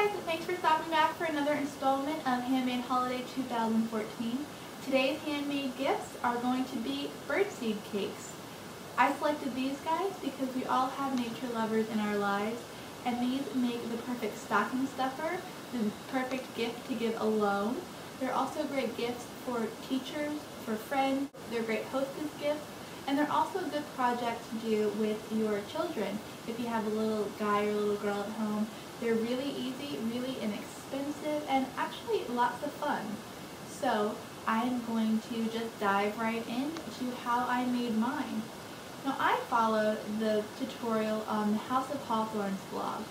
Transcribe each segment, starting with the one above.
Hi guys, thanks for stopping back for another installment of Handmade Holiday 2014. Today's handmade gifts are going to be birdseed cakes. I selected these guys because we all have nature lovers in our lives, and these make the perfect stocking stuffer, the perfect gift to give alone. They're also great gifts for teachers, for friends. They're great hostess gifts, and they're also a good project to do with your children. If you have a little guy or a little girl at home, they're really easy, really inexpensive, and actually lots of fun. So I'm going to just dive right into how I made mine. Now I followed the tutorial on the House of Hawthorns blog.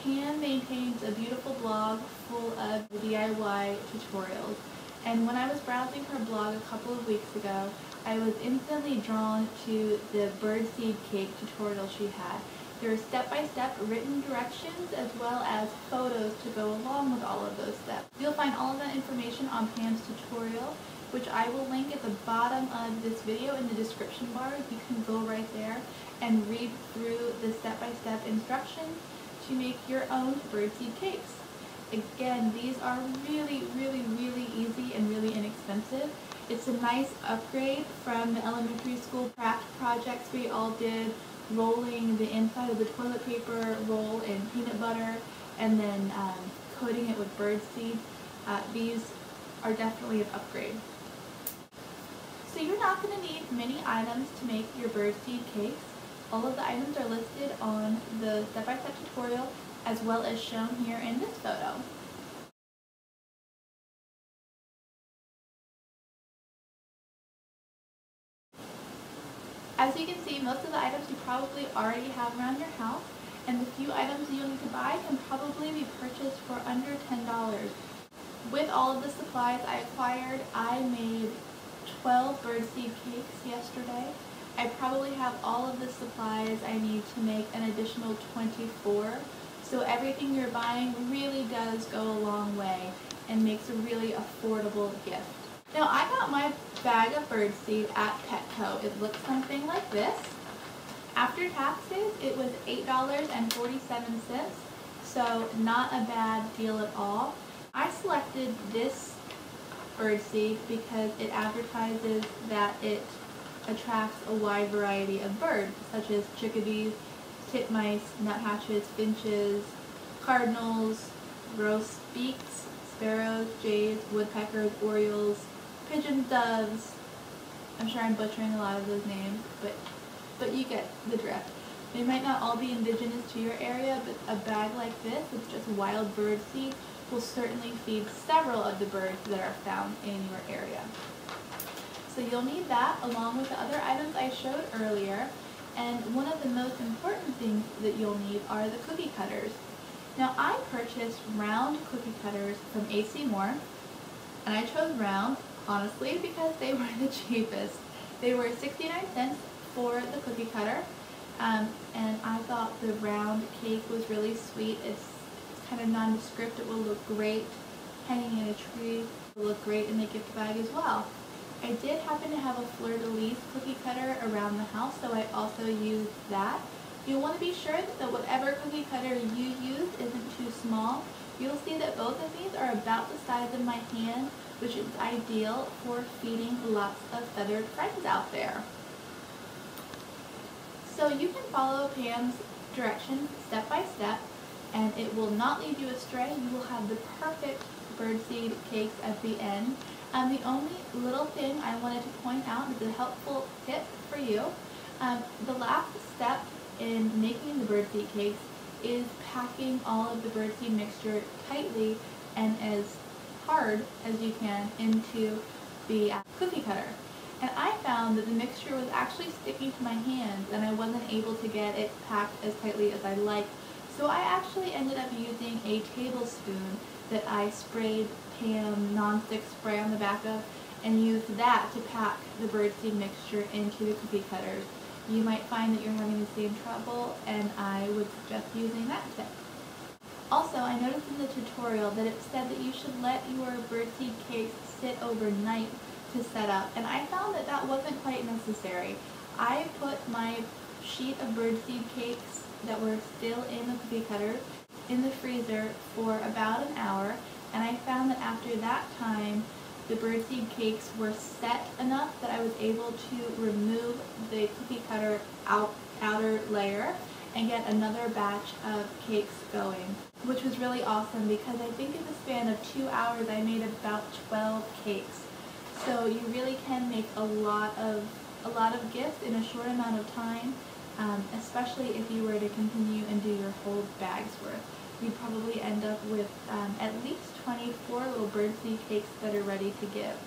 Pam maintains a beautiful blog full of DIY tutorials, and when I was browsing her blog a couple of weeks ago, I was instantly drawn to the birdseed cake tutorial she had. There are step-by-step written directions as well as photos to go along with all of those steps. You'll find all of that information on Pam's tutorial, which I will link at the bottom of this video in the description bar. You can go right there and read through the step-by-step instructions to make your own birdseed cakes. Again, these are really easy and really inexpensive. It's a nice upgrade from the elementary school craft projects we all did, rolling the inside of the toilet paper roll in peanut butter and then coating it with birdseed. These are definitely an upgrade. So you're not going to need many items to make your birdseed cakes. All of the items are listed on the step-by-step tutorial as well as shown here in this photo. As you can see, most of the items you probably already have around your house, and the few items you'll need to buy can probably be purchased for under $10. With all of the supplies I acquired, I made 12 birdseed cakes yesterday. I probably have all of the supplies I need to make an additional 24, so everything you're buying really does go a long way and makes a really affordable gift. Now I got my bag of birdseed at Petco. It looks something like this. After taxes, it was $8.47, so not a bad deal at all. I selected this birdseed because it advertises that it attracts a wide variety of birds, such as chickadees, titmice, nuthatches, finches, cardinals, grosbeaks, sparrows, jays, woodpeckers, orioles, pigeons, doves. I'm sure I'm butchering a lot of those names, but you get the drift. They might not all be indigenous to your area, but a bag like this with just wild bird seed will certainly feed several of the birds that are found in your area. So you'll need that along with the other items I showed earlier, and one of the most important things that you'll need are the cookie cutters. Now I purchased round cookie cutters from AC Moore, and I chose round honestly because they were the cheapest. They were 69 cents for the cookie cutter, and I thought the round cake was really sweet. It's kind of nondescript. It will look great hanging in a tree. It will look great in the gift bag as well. I did happen to have a fleur-de-lis cookie cutter around the house, so I also used that. You'll want to be sure that whatever cookie cutter you use isn't too small. You'll see that both of these are about the size of my hand, which is ideal for feeding lots of feathered friends out there. So you can follow Pam's directions step by step, and it will not lead you astray. You will have the perfect birdseed cakes at the end. The only little thing I wanted to point out is a helpful tip for you. The last step in making the birdseed cakes is packing all of the birdseed mixture tightly and as hard as you can into the cookie cutter. And I found that the mixture was actually sticking to my hands and I wasn't able to get it packed as tightly as I'd like. So I actually ended up using a tablespoon that I sprayed Pam nonstick spray on the back of and used that to pack the birdseed mixture into the cookie cutters. You might find that you're having the same trouble, and I would suggest using that tip. Also, I noticed in the tutorial that it said that you should let your birdseed cakes sit overnight to set up, and I found that that wasn't quite necessary. I put my sheet of birdseed cakes that were still in the cookie cutter in the freezer for about an hour, and I found that after that time, the birdseed cakes were set enough that I was able to remove the cookie cutter outer layer and get another batch of cakes going, which was really awesome because I think in the span of 2 hours I made about 12 cakes. So you really can make a lot of gifts in a short amount of time, especially if you were to continue and do your whole bag's worth. You'd probably end up with at least 24 little birdseed cakes that are ready to give.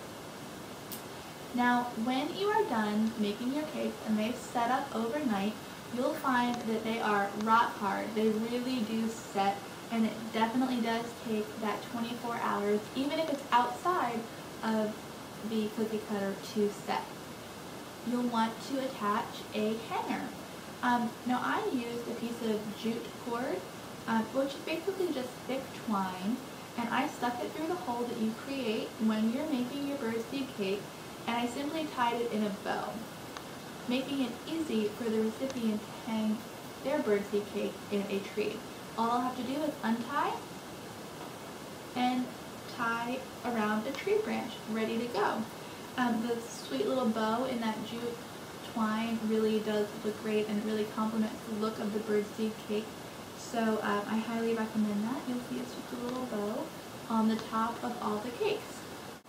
Now, when you are done making your cakes and they've set up overnight, you'll find that they are rock hard. They really do set, and it definitely does take that 24 hours, even if it's outside of the cookie cutter, to set. You'll want to attach a hanger. Now I used a piece of jute cord, which is basically just thick twine, and I stuck it through the hole that you create when you're making your birdseed cake, and I simply tied it in a bow, making it easy for the recipient to hang their birdseed cake in a tree. All I'll have to do is untie and tie around the tree branch, ready to go. The sweet little bow in that jute twine really does look great, and it really complements the look of the birdseed cake. So I highly recommend that. You'll see it's just a little bow on the top of all the cakes.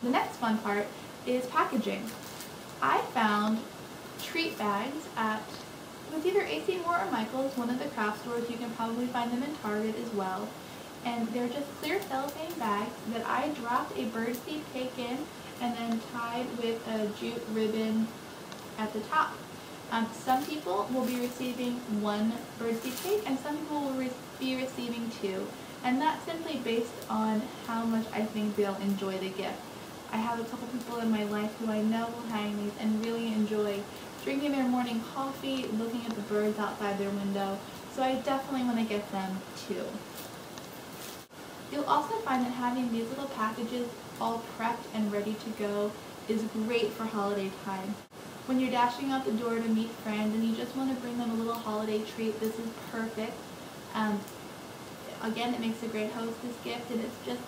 The next fun part is packaging. I found treat bags with either AC Moore or Michael's, one of the craft stores. You can probably find them in Target as well. And they're just clear cellophane bags that I dropped a birdseed cake in and then tied with a jute ribbon at the top. Some people will be receiving one birdseed cake and some people will be receiving two. And that's simply based on how much I think they'll enjoy the gift. I have a couple people in my life who I know will hang these and really enjoy drinking their morning coffee, looking at the birds outside their window. So I definitely want to get them two. You'll also find that having these little packages all prepped and ready to go is great for holiday time. When you're dashing out the door to meet friends and you just want to bring them a little holiday treat, this is perfect. Again, it makes a great hostess gift, and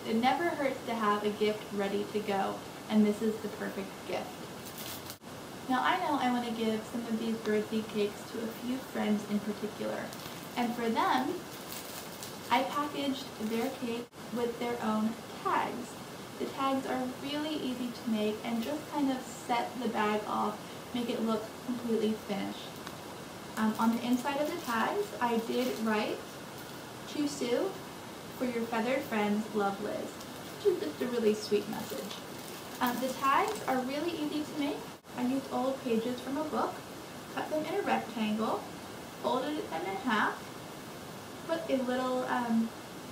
it never hurts to have a gift ready to go, and this is the perfect gift. Now I know I want to give some of these birdseed cakes to a few friends in particular, and for them, I packaged their cake with their own tags. The tags are really easy to make and just kind of set the bag off, make it look completely finished. On the inside of the tags, I did write, "To Sue, for your feathered friends, love Liz," which is just a really sweet message. The tags are really easy to make. I used old pages from a book, cut them in a rectangle, folded them in half, put a little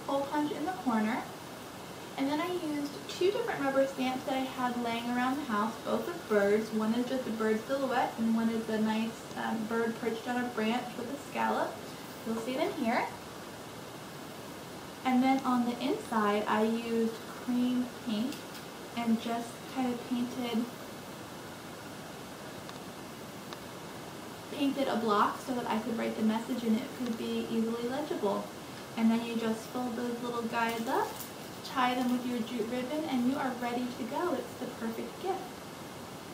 hole punch in the corner, and then I used 2 different rubber stamps that I had laying around the house, both with birds. One is just a bird silhouette, and one is a nice bird perched on a branch with a scallop. You'll see them here. And then on the inside, I used cream paint and just kind of painted a block so that I could write the message and it could be easily legible. And then you just fold those little guys up, tie them with your jute ribbon, and you are ready to go. It's the perfect gift.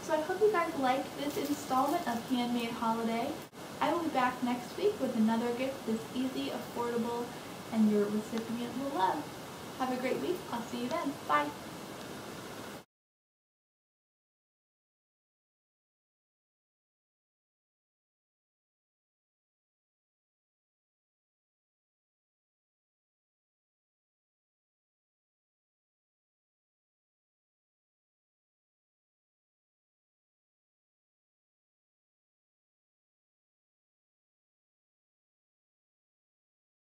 So I hope you guys liked this installment of Handmade Holiday. I will be back next week with another gift that's easy, affordable, and your recipient will love. Have a great week. I'll see you then. Bye.